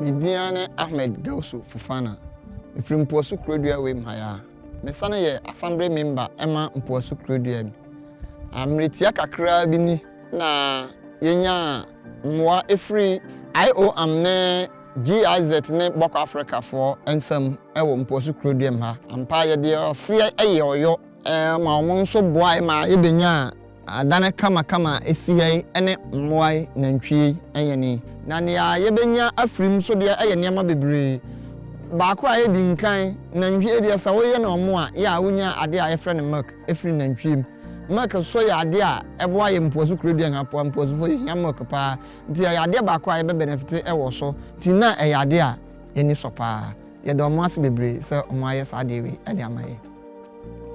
Midiane Ahmed Gausu Fufana. From Mpuasu Krodua we mhaya. Me sana ye assembly member Emma Mpuasu Krodua. Amretia kakra bi ni na yenya mwa efri IOM ne GIZ and BOK Africa for ensam ewo Mpuasu Krodua ha. Ampa ye de ose eyoyo ma won so boy ma yebenya adane kama esiye ene mwai nantwie eyeni na ne yebenya afrim so de eye niam bebre baako aye di nkan nantwie de sa woye na omo a ya wonya ade a yefre ne milk efri nantwie milk so ya ade a ebo aye Mpuasu Krodua ngapo Mpuasu fo ya milk pa nti ya ade baako aye be benefit ewo so ti na e ade a yeni so pa ye de omo ase bebre se omo aye sa ade we ade amaye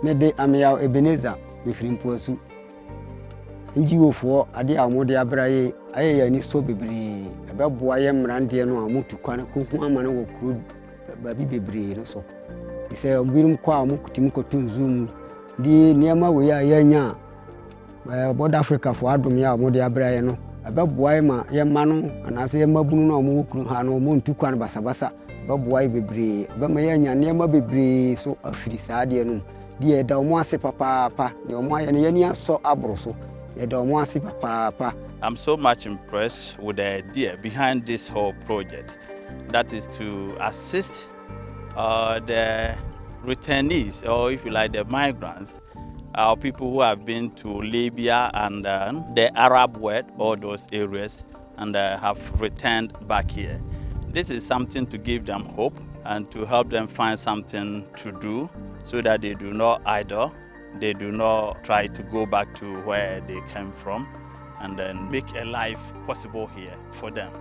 me de amya Ebenezer me firi Mpuasu NGO ade a mo de abraye aye ya ni so bebre ebeboa ye mrande no amutu kwan ko hu amane wo kuro babi bebre no so ise obirum kwa amukutim kotunzum di niema we ya yanya Border Africa for adom ya mo de abraye no ebeboa ye ma ye ma no anase ye mabunu no mo kuro ha no mo ntu kwan basabasa ebeboa ye bebre be ma yanya niema bebre so afiri saade no di e da omo ase papa ne omo aye ne yani aso abro so. I'm so much impressed with the idea behind this whole project. That is to assist the returnees, or if you like, the migrants, people who have been to Libya and the Arab world, all those areas, and have returned back here. This is something to give them hope and to help them find something to do so that they do not idle. They do not try to go back to where they came from and then make a life possible here for them.